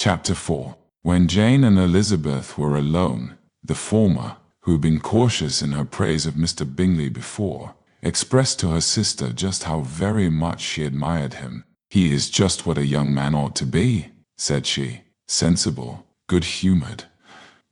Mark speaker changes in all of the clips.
Speaker 1: Chapter 4. When Jane and Elizabeth were alone, the former, who had been cautious in her praise of Mr. Bingley before, expressed to her sister just how very much she admired him. "He is just what a young man ought to be," said she. "Sensible, good-humoured,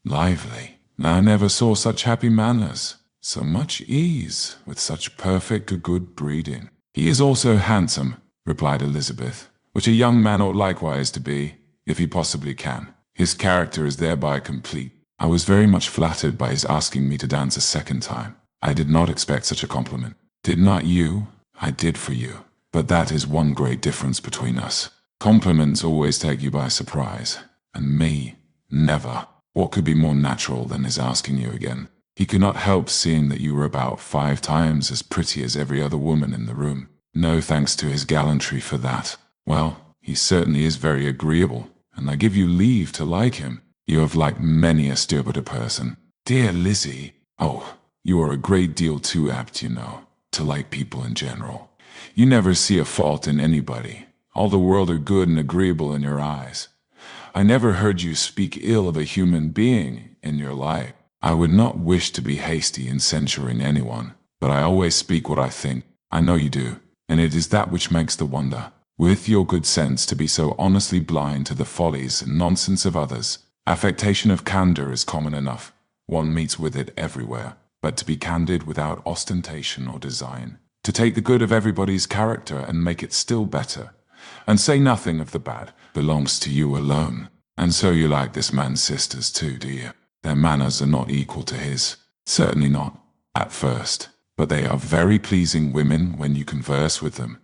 Speaker 1: lively. I never saw such happy manners, so much ease, with such perfect good breeding." "He is also handsome," replied Elizabeth, "which a young man ought likewise to be, if he possibly can. His character is thereby complete. I was very much flattered by his asking me to dance a second time. I did not expect such a compliment." "Did not you? I did for you. But that is one great difference between us. Compliments always take you by surprise, and me, never. What could be more natural than his asking you again? He could not help seeing that you were about 5 times as pretty as every other woman in the room. No thanks to his gallantry for that. Well, he certainly is very agreeable, and I give you leave to like him. You have liked many a stupider person." "Dear Lizzie." "Oh, you are a great deal too apt, you know, to like people in general. You never see a fault in anybody. All the world are good and agreeable in your eyes. I never heard you speak ill of a human being in your life. I would not wish to be hasty in censuring anyone, but I always speak what I think. I know you do, and it is that which makes the wonder. With your good sense to be so honestly blind to the follies and nonsense of others. Affectation of candor is common enough. One meets with it everywhere. But to be candid without ostentation or design, to take the good of everybody's character and make it still better, and say nothing of the bad, belongs to you alone. And so you like this man's sisters too, do you? Their manners are not equal to his. Certainly not, at first, but they are very pleasing women when you converse with them.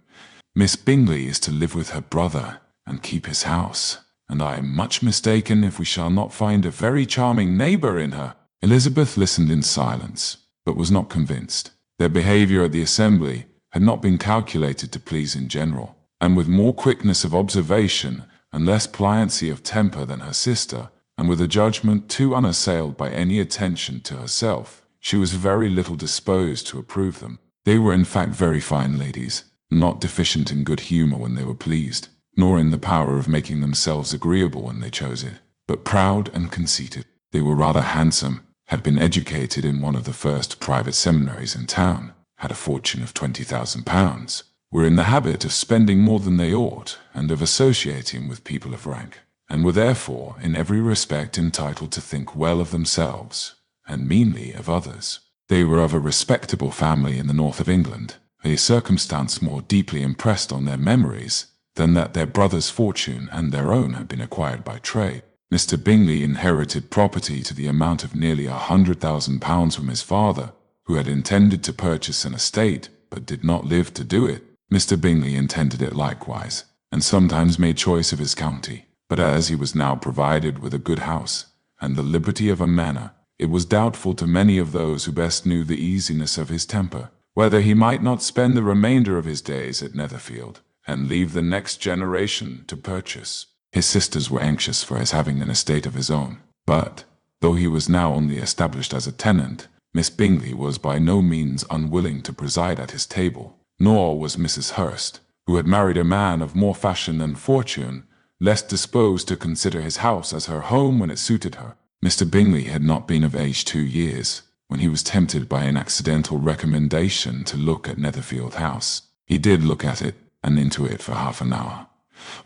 Speaker 1: Miss Bingley is to live with her brother and keep his house, and I am much mistaken if we shall not find a very charming neighbour in her." Elizabeth listened in silence, but was not convinced. Their behaviour at the assembly had not been calculated to please in general, and with more quickness of observation and less pliancy of temper than her sister, and with a judgment too unassailed by any attention to herself, she was very little disposed to approve them. They were in fact very fine ladies, not deficient in good humour when they were pleased, nor in the power of making themselves agreeable when they chose it, but proud and conceited. They were rather handsome, had been educated in one of the first private seminaries in town, had a fortune of £20,000, were in the habit of spending more than they ought, and of associating with people of rank, and were therefore in every respect entitled to think well of themselves, and meanly of others. They were of a respectable family in the north of England, a circumstance more deeply impressed on their memories than that their brother's fortune and their own had been acquired by trade. Mr. Bingley inherited property to the amount of nearly £100,000 from his father, who had intended to purchase an estate, but did not live to do it. Mr. Bingley intended it likewise, and sometimes made choice of his county, but as he was now provided with a good house, and the liberty of a manor, it was doubtful to many of those who best knew the easiness of his temper, whether he might not spend the remainder of his days at Netherfield, and leave the next generation to purchase. His sisters were anxious for his having an estate of his own, but, though he was now only established as a tenant, Miss Bingley was by no means unwilling to preside at his table, nor was Mrs. Hurst, who had married a man of more fashion than fortune, less disposed to consider his house as her home when it suited her. Mr. Bingley had not been of age 2 years, when he was tempted by an accidental recommendation to look at Netherfield House. He did look at it, and into it for half an hour,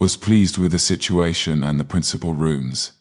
Speaker 1: was pleased with the situation and the principal rooms,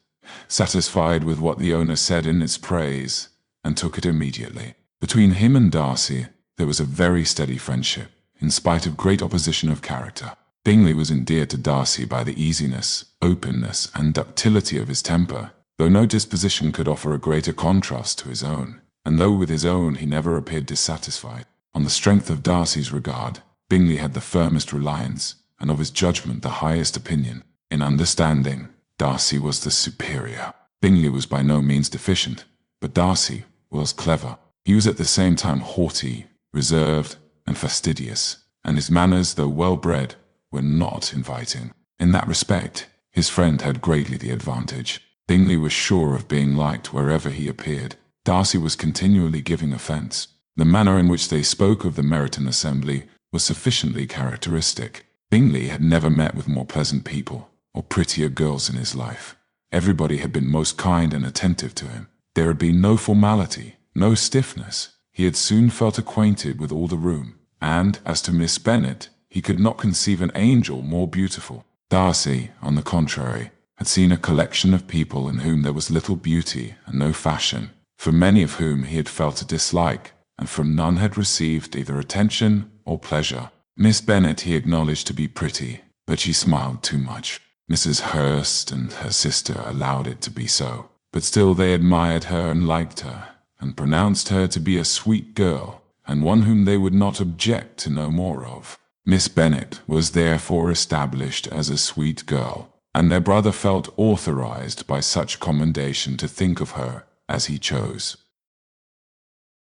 Speaker 1: satisfied with what the owner said in its praise, and took it immediately. Between him and Darcy there was a very steady friendship, in spite of great opposition of character. Bingley was endeared to Darcy by the easiness, openness, and ductility of his temper, though no disposition could offer a greater contrast to his own, and though with his own he never appeared dissatisfied. On the strength of Darcy's regard, Bingley had the firmest reliance, and of his judgment the highest opinion. In understanding, Darcy was the superior. Bingley was by no means deficient, but Darcy was clever. He was at the same time haughty, reserved, and fastidious, and his manners, though well-bred, were not inviting. In that respect, his friend had greatly the advantage. Bingley was sure of being liked wherever he appeared. Darcy was continually giving offence. The manner in which they spoke of the Meryton assembly was sufficiently characteristic. Bingley had never met with more pleasant people, or prettier girls in his life. Everybody had been most kind and attentive to him. There had been no formality, no stiffness. He had soon felt acquainted with all the room, and as to Miss Bennet, he could not conceive an angel more beautiful. Darcy, on the contrary, had seen a collection of people in whom there was little beauty and no fashion, for many of whom he had felt a dislike, and from none had received either attention or pleasure. Miss Bennet he acknowledged to be pretty, but she smiled too much. Mrs. Hurst and her sister allowed it to be so, but still they admired her and liked her, and pronounced her to be a sweet girl, and one whom they would not object to know more of. Miss Bennet was therefore established as a sweet girl, and their brother felt authorized by such commendation to think of her as he chose.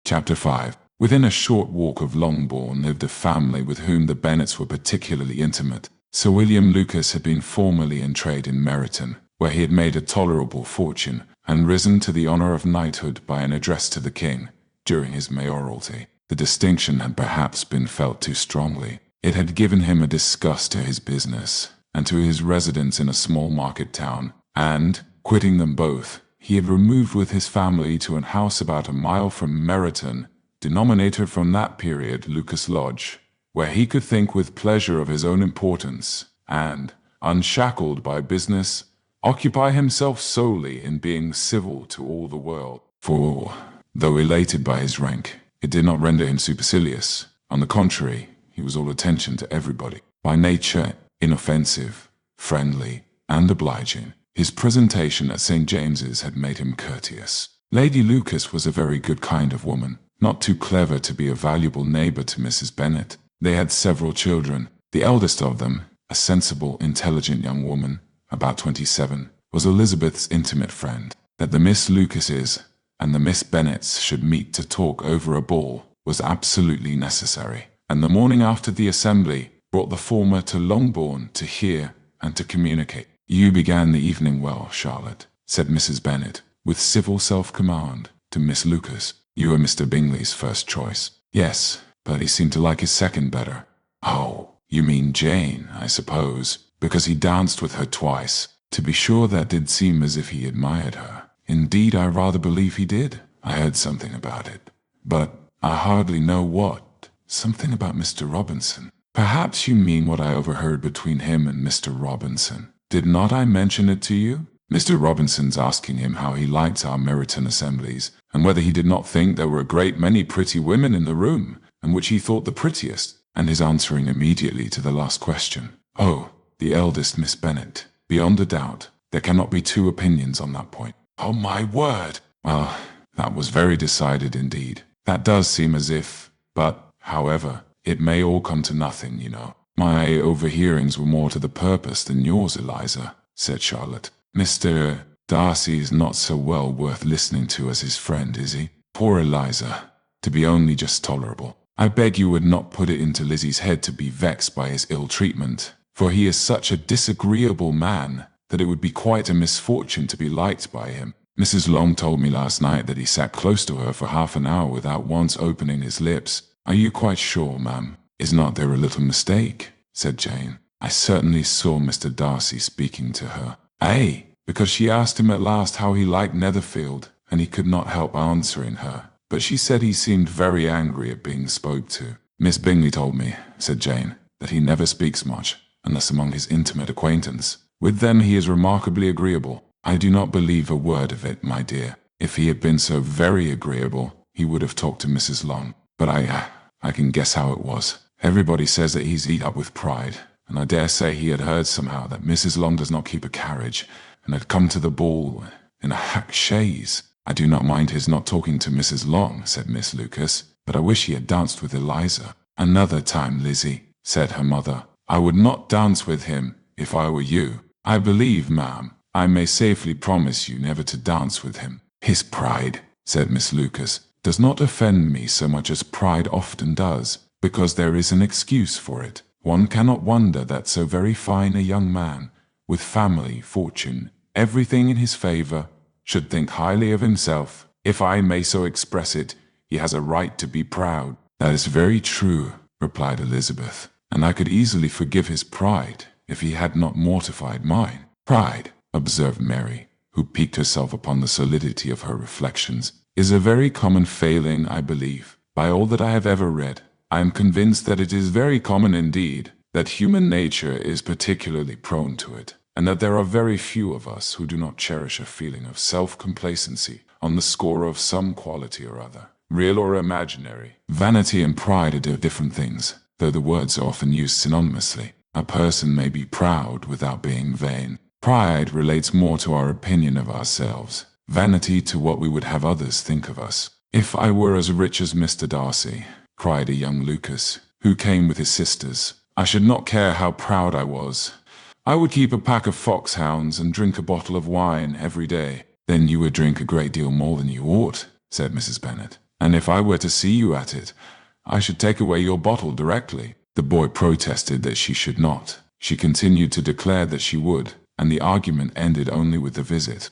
Speaker 1: Chapter 5. Within a short walk of Longbourn lived a family with whom the Bennets were particularly intimate. Sir William Lucas had been formerly in trade in Meryton, where he had made a tolerable fortune, and risen to the honour of knighthood by an address to the king during his mayoralty. The distinction had perhaps been felt too strongly. It had given him a disgust to his business, and to his residence in a small market town, and, quitting them both, he had removed with his family to a house about a mile from Meryton, denominated from that period Lucas Lodge, where he could think with pleasure of his own importance, and, unshackled by business, occupy himself solely in being civil to all the world. For, though elated by his rank, it did not render him supercilious. On the contrary, he was all attention to everybody. By nature, inoffensive, friendly, and obliging, his presentation at St. James's had made him courteous. Lady Lucas was a very good kind of woman, not too clever to be a valuable neighbour to Mrs. Bennet. They had several children. The eldest of them, a sensible, intelligent young woman, about 27, was Elizabeth's intimate friend. That the Miss Lucases and the Miss Bennets should meet to talk over a ball was absolutely necessary, and the morning after the assembly brought the former to Longbourn to hear and to communicate. "You began the evening well, Charlotte," said Mrs. Bennet, with civil self-command, to Miss Lucas. "You were Mr. Bingley's first choice." "Yes, but he seemed to like his second better." "Oh, you mean Jane, I suppose, because he danced with her twice. To be sure, that did seem as if he admired her." "Indeed, I rather believe he did. I heard something about it, but I hardly know what. Something about Mr. Robinson." "Perhaps you mean what I overheard between him and Mr. Robinson. Did not I mention it to you? Mr. Robinson's asking him how he liked our Meryton assemblies, and whether he did not think there were a great many pretty women in the room, and which he thought the prettiest, and his answering immediately to the last question, 'Oh, the eldest Miss Bennet.' Beyond a doubt, there cannot be two opinions on that point." "Oh, my word!" "Well, that was very decided indeed. That does seem as if, but, however, it may all come to nothing, you know." "My overhearings were more to the purpose than yours, Eliza," said Charlotte. "Mr. Darcy is not so well worth listening to as his friend, is he? Poor Eliza, to be only just tolerable. I beg you would not put it into Lizzie's head to be vexed by his ill treatment, for he is such a disagreeable man that it would be quite a misfortune to be liked by him. Mrs. Long told me last night that he sat close to her for half an hour without once opening his lips." "Are you quite sure, ma'am? Is not there a little mistake?" said Jane. "I certainly saw Mr. Darcy speaking to her." "Ay, because she asked him at last how he liked Netherfield, and he could not help answering her. But she said he seemed very angry at being spoke to." "Miss Bingley told me," said Jane, "that he never speaks much, unless among his intimate acquaintance. With them he is remarkably agreeable." "I do not believe a word of it, my dear. If he had been so very agreeable, he would have talked to Mrs. Long. But I can guess how it was. Everybody says that he's eat up with pride, and I dare say he had heard somehow that Mrs. Long does not keep a carriage, and had come to the ball in a hack chaise." "I do not mind his not talking to Mrs. Long," said Miss Lucas, "but I wish he had danced with Eliza." "Another time, Lizzie," said her mother. "I would not dance with him if I were you. I believe, ma'am, I may safely promise you never to dance with him." "His pride," said Miss Lucas, "does not offend me so much as pride often does, because there is an excuse for it. One cannot wonder that so very fine a young man, with family, fortune, everything in his favour, should think highly of himself. If I may so express it, he has a right to be proud." "That is very true," replied Elizabeth, "and I could easily forgive his pride if he had not mortified mine." Pride, observed Mary, who piqued herself upon the solidity of her reflections, is a very common failing, I believe. By all that I have ever read, I am convinced that it is very common indeed, that human nature is particularly prone to it, and that there are very few of us who do not cherish a feeling of self-complacency on the score of some quality or other, real or imaginary. Vanity and pride are different things, though the words are often used synonymously. A person may be proud without being vain. Pride relates more to our opinion of ourselves, vanity to what we would have others think of us. "If I were as rich as Mr. Darcy," cried a young Lucas, who came with his sisters, "I should not care how proud I was. I would keep a pack of foxhounds and drink a bottle of wine every day." "Then you would drink a great deal more than you ought," said Mrs. Bennet, "and if I were to see you at it, I should take away your bottle directly." The boy protested that she should not. She continued to declare that she would, and the argument ended only with the visit.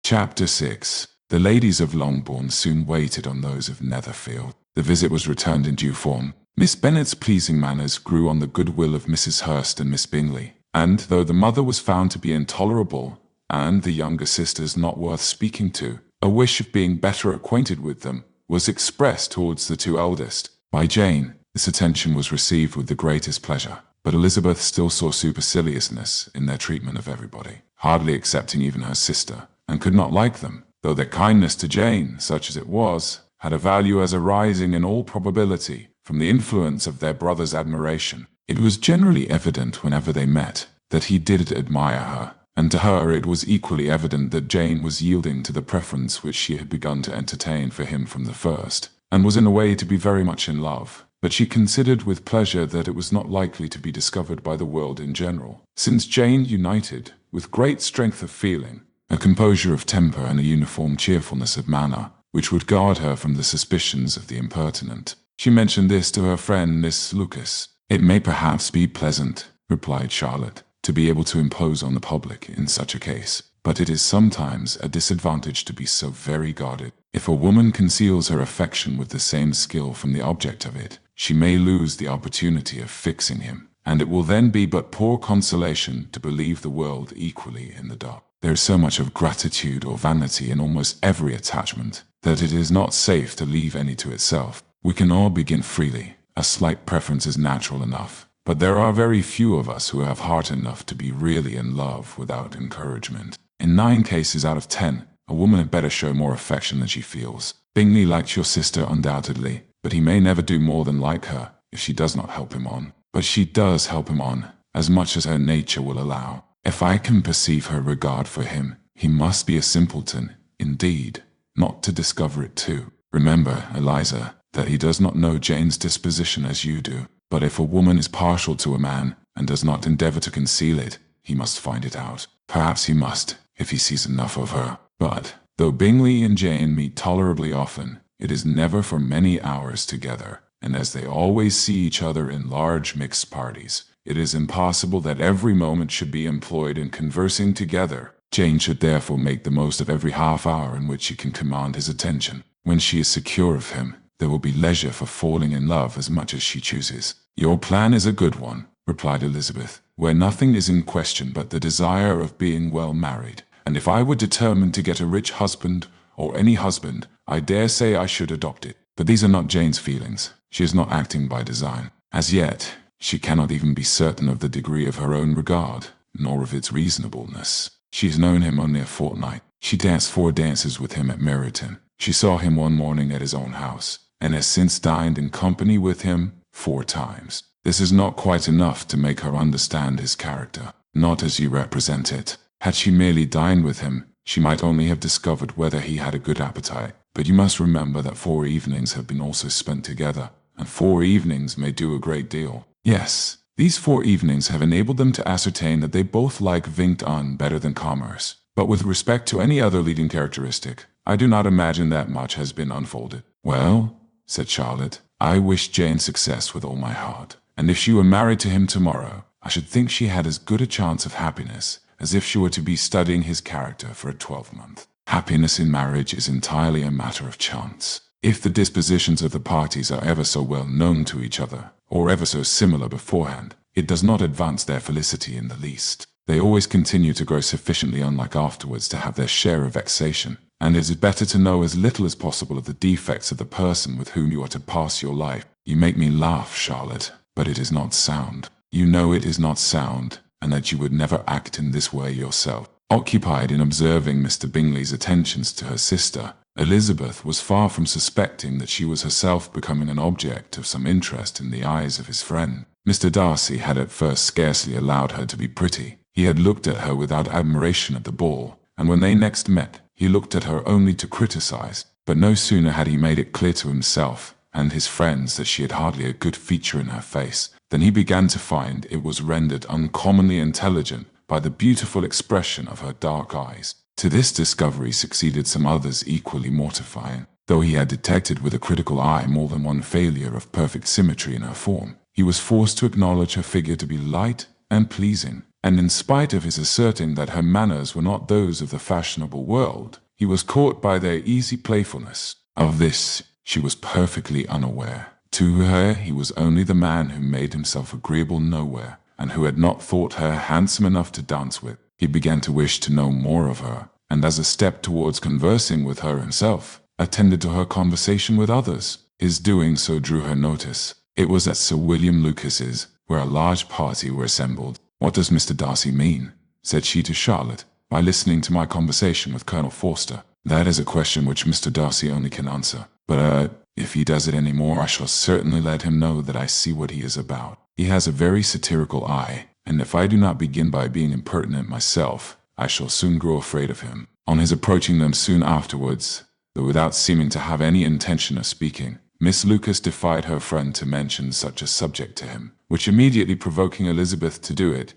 Speaker 1: Chapter 6. The ladies of Longbourn soon waited on those of Netherfield. The visit was returned in due form. Miss Bennet's pleasing manners grew on the goodwill of Mrs. Hurst and Miss Bingley, and though the mother was found to be intolerable, and the younger sisters not worth speaking to, a wish of being better acquainted with them was expressed towards the two eldest. By Jane, this attention was received with the greatest pleasure, but Elizabeth still saw superciliousness in their treatment of everybody, hardly excepting even her sister, and could not like them, though their kindness to Jane, such as it was, had a value as arising in all probability from the influence of their brother's admiration. It was generally evident whenever they met that he did admire her, and to her it was equally evident that Jane was yielding to the preference which she had begun to entertain for him from the first, and was in a way to be very much in love. But she considered with pleasure that it was not likely to be discovered by the world in general, since Jane united, with great strength of feeling, a composure of temper and a uniform cheerfulness of manner, which would guard her from the suspicions of the impertinent. She mentioned this to her friend Miss Lucas. "It may perhaps be pleasant," replied Charlotte, "to be able to impose on the public in such a case, but it is sometimes a disadvantage to be so very guarded. If a woman conceals her affection with the same skill from the object of it, she may lose the opportunity of fixing him, and it will then be but poor consolation to believe the world equally in the dark. There is so much of gratitude or vanity in almost every attachment, that it is not safe to leave any to itself. We can all begin freely. A slight preference is natural enough, but there are very few of us who have heart enough to be really in love without encouragement. In 9 cases out of 10, a woman had better show more affection than she feels. Bingley likes your sister undoubtedly, but he may never do more than like her if she does not help him on. But she does help him on, as much as her nature will allow. If I can perceive her regard for him, he must be a simpleton, indeed, not to discover it too. Remember, Eliza, that he does not know Jane's disposition as you do. But if a woman is partial to a man, and does not endeavor to conceal it, he must find it out. Perhaps he must, if he sees enough of her. But, though Bingley and Jane meet tolerably often, it is never for many hours together, and as they always see each other in large mixed parties, it is impossible that every moment should be employed in conversing together. Jane should therefore make the most of every half hour in which she can command his attention. When she is secure of him, there will be leisure for falling in love as much as she chooses. "Your plan is a good one," replied Elizabeth, "where nothing is in question but the desire of being well married. And if I were determined to get a rich husband, or any husband, I dare say I should adopt it. But these are not Jane's feelings. She is not acting by design. As yet, she cannot even be certain of the degree of her own regard, nor of its reasonableness. She has known him only a fortnight. She danced 4 dances with him at Meryton. She saw him one morning at his own house, and has since dined in company with him 4 times. This is not quite enough to make her understand his character, not as you represent it. Had she merely dined with him, she might only have discovered whether he had a good appetite. But you must remember that 4 evenings have been also spent together, and 4 evenings may do a great deal. Yes, these 4 evenings have enabled them to ascertain that they both like vingt un better than commerce. But with respect to any other leading characteristic, I do not imagine that much has been unfolded." "Well," said Charlotte, "I wish Jane success with all my heart, and if she were married to him tomorrow, I should think she had as good a chance of happiness as if she were to be studying his character for a 12-month. Happiness in marriage is entirely a matter of chance. If the dispositions of the parties are ever so well known to each other, or ever so similar beforehand, it does not advance their felicity in the least. They always continue to grow sufficiently unlike afterwards to have their share of vexation, and it is better to know as little as possible of the defects of the person with whom you are to pass your life. You make me laugh, Charlotte, but it is not sound. You know it is not sound, and that you would never act in this way yourself. Occupied in observing Mr. Bingley's attentions to her sister, Elizabeth was far from suspecting that she was herself becoming an object of some interest in the eyes of his friend. Mr. Darcy had at first scarcely allowed her to be pretty. He had looked at her without admiration at the ball, and when they next met, he looked at her only to criticize. But no sooner had he made it clear to himself and his friends that she had hardly a good feature in her face, than he began to find it was rendered uncommonly intelligent by the beautiful expression of her dark eyes. To this discovery succeeded some others equally mortifying. Though he had detected with a critical eye more than one failure of perfect symmetry in her form, he was forced to acknowledge her figure to be light and pleasing, and in spite of his asserting that her manners were not those of the fashionable world, he was caught by their easy playfulness. Of this she was perfectly unaware. To her he was only the man who made himself agreeable nowhere, and who had not thought her handsome enough to dance with. He began to wish to know more of her, and as a step towards conversing with her himself, attended to her conversation with others. His doing so drew her notice. It was at Sir William Lucas's, where a large party were assembled. "What does Mr. Darcy mean," said she to Charlotte, "by listening to my conversation with Colonel Forster?" "That is a question which Mr. Darcy only can answer. But, if he does it any more, I shall certainly let him know that I see what he is about. He has a very satirical eye, and if I do not begin by being impertinent myself, I shall soon grow afraid of him." On his approaching them soon afterwards, though without seeming to have any intention of speaking, Miss Lucas defied her friend to mention such a subject to him, which immediately provoking Elizabeth to do it,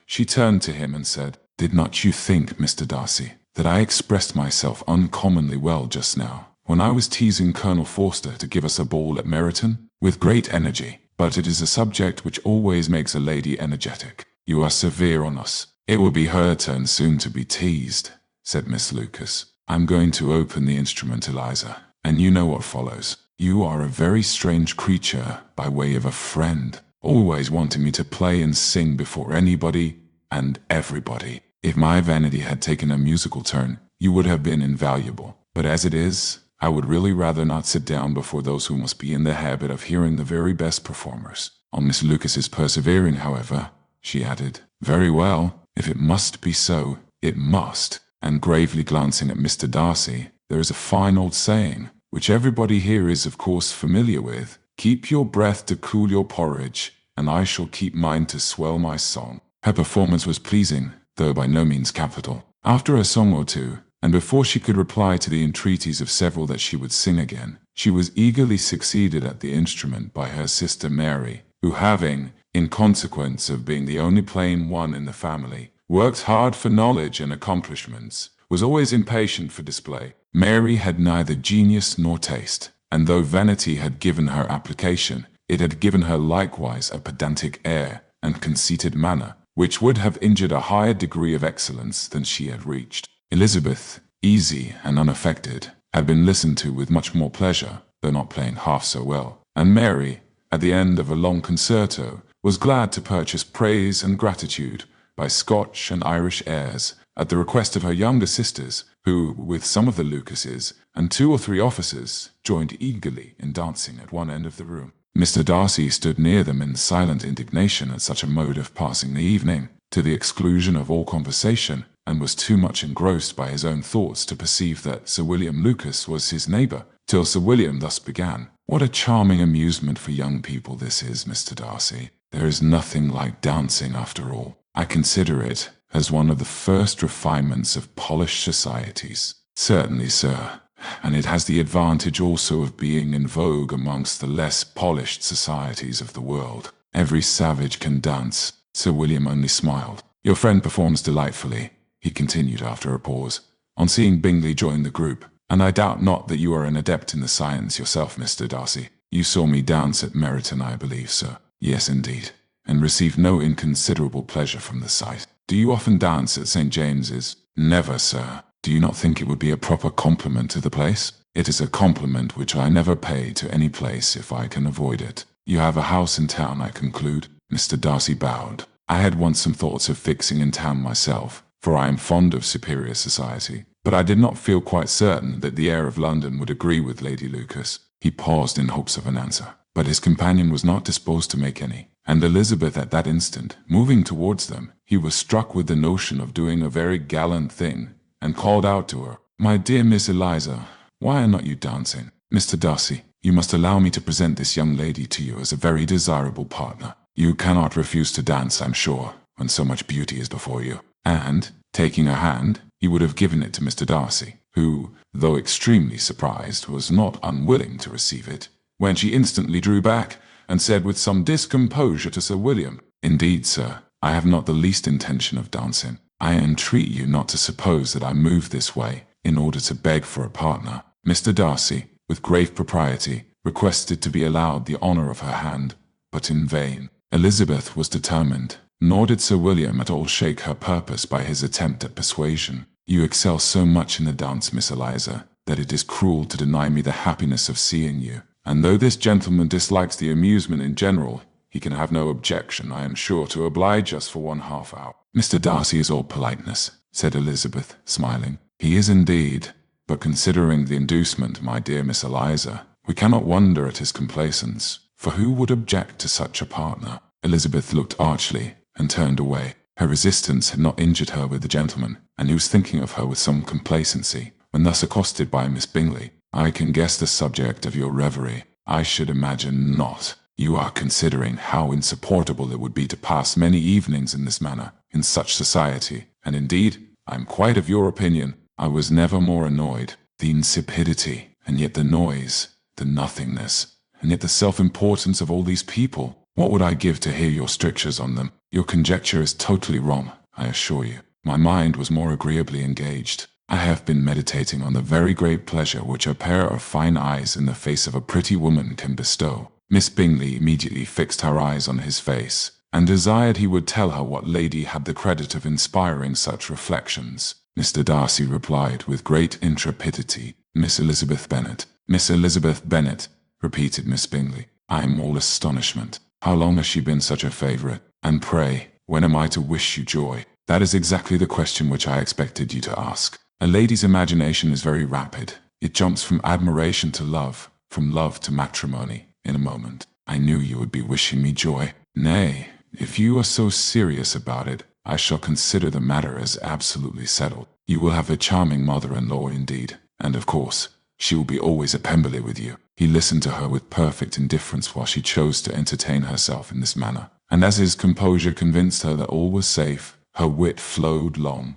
Speaker 1: she turned to him and said, "Did not you think, Mr. Darcy, that I expressed myself uncommonly well just now, when I was teasing Colonel Forster to give us a ball at Meryton? With great energy, but it is a subject which always makes a lady energetic. You are severe on us." "It will be her turn soon to be teased," said Miss Lucas. "I'm going to open the instrument, Eliza, and you know what follows. You are a very strange creature by way of a friend, always wanting me to play and sing before anybody and everybody. If my vanity had taken a musical turn, you would have been invaluable. But as it is, I would really rather not sit down before those who must be in the habit of hearing the very best performers." On Miss Lucas's persevering, however, she added, "Very well, if it must be so, it must." And gravely glancing at Mr. Darcy, "There is a fine old saying, which everybody here is of course familiar with, 'Keep your breath to cool your porridge, and I shall keep mine to swell my song.'" Her performance was pleasing, though by no means capital. After a song or two, and before she could reply to the entreaties of several that she would sing again, she was eagerly succeeded at the instrument by her sister Mary, who having, in consequence of being the only plain one in the family, worked hard for knowledge and accomplishments, was always impatient for display. Mary had neither genius nor taste, and though vanity had given her application, it had given her likewise a pedantic air and conceited manner, which would have injured a higher degree of excellence than she had reached. Elizabeth, easy and unaffected, had been listened to with much more pleasure, though not playing half so well, and Mary, at the end of a long concerto, was glad to purchase praise and gratitude by Scotch and Irish airs, at the request of her younger sisters, who, with some of the Lucases and 2 or 3 officers, joined eagerly in dancing at one end of the room. Mr. Darcy stood near them in silent indignation at such a mode of passing the evening, to the exclusion of all conversation, and was too much engrossed by his own thoughts to perceive that Sir William Lucas was his neighbour, till Sir William thus began. "What a charming amusement for young people this is, Mr. Darcy. There is nothing like dancing after all. I consider it as one of the first refinements of polished societies." "Certainly, sir, and it has the advantage also of being in vogue amongst the less polished societies of the world. Every savage can dance." Sir William only smiled. "Your friend performs delightfully," he continued after a pause, on seeing Bingley join the group, "and I doubt not that you are an adept in the science yourself, Mr. Darcy. You saw me dance at Meryton, I believe, sir." "Yes, indeed, and received no inconsiderable pleasure from the sight." "Do you often dance at St. James's?" "Never, sir." "Do you not think it would be a proper compliment to the place?" "It is a compliment which I never pay to any place if I can avoid it." "You have a house in town, I conclude?" Mr. Darcy bowed. I had once some thoughts of fixing in town myself, for I am fond of superior society, but I did not feel quite certain that the air of London would agree with Lady Lucas. He paused in hopes of an answer, but his companion was not disposed to make any, and Elizabeth at that instant, moving towards them, he was struck with the notion of doing a very gallant thing, and called out to her, "My dear Miss Eliza, why are not you dancing? Mr. Darcy, you must allow me to present this young lady to you as a very desirable partner. You cannot refuse to dance, I'm sure, when so much beauty is before you." And, taking her hand, he would have given it to Mr. Darcy, who, though extremely surprised, was not unwilling to receive it, when she instantly drew back, and said with some discomposure to Sir William, "Indeed, sir, I have not the least intention of dancing. I entreat you not to suppose that I move this way in order to beg for a partner." Mr. Darcy, with grave propriety, requested to be allowed the honour of her hand, but in vain. Elizabeth was determined, nor did Sir William at all shake her purpose by his attempt at persuasion. "You excel so much in the dance, Miss Eliza, that it is cruel to deny me the happiness of seeing you, and though this gentleman dislikes the amusement in general, he can have no objection, I am sure, to oblige us for 1/2 hour." "Mr. Darcy is all politeness," said Elizabeth, smiling. "He is indeed, but considering the inducement, my dear Miss Eliza, we cannot wonder at his complaisance, for who would object to such a partner?" Elizabeth looked archly, and turned away. Her resistance had not injured her with the gentleman, and he was thinking of her with some complacency, when thus accosted by Miss Bingley. "I can guess the subject of your reverie. I should imagine not. You are considering how insupportable it would be to pass many evenings in this manner, in such society, and indeed, I am quite of your opinion. I was never more annoyed. The insipidity, and yet the noise, the nothingness, and yet the self-importance of all these people. What would I give to hear your strictures on them? Your conjecture is totally wrong, I assure you." My mind was more agreeably engaged. I have been meditating on the very great pleasure which a pair of fine eyes in the face of a pretty woman can bestow. Miss Bingley immediately fixed her eyes on his face, and desired he would tell her what lady had the credit of inspiring such reflections. Mr. Darcy replied with great intrepidity, "Miss Elizabeth Bennet." "Miss Elizabeth Bennet," repeated Miss Bingley. "I am all astonishment. How long has she been such a favourite? And pray, when am I to wish you joy?" "That is exactly the question which I expected you to ask. A lady's imagination is very rapid. It jumps from admiration to love, from love to matrimony, in a moment. I knew you would be wishing me joy. Nay, if you are so serious about it, I shall consider the matter as absolutely settled. You will have a charming mother-in-law indeed, and of course, she will be always at Pemberley with you." He listened to her with perfect indifference while she chose to entertain herself in this manner, and as his composure convinced her that all was safe, her wit flowed long,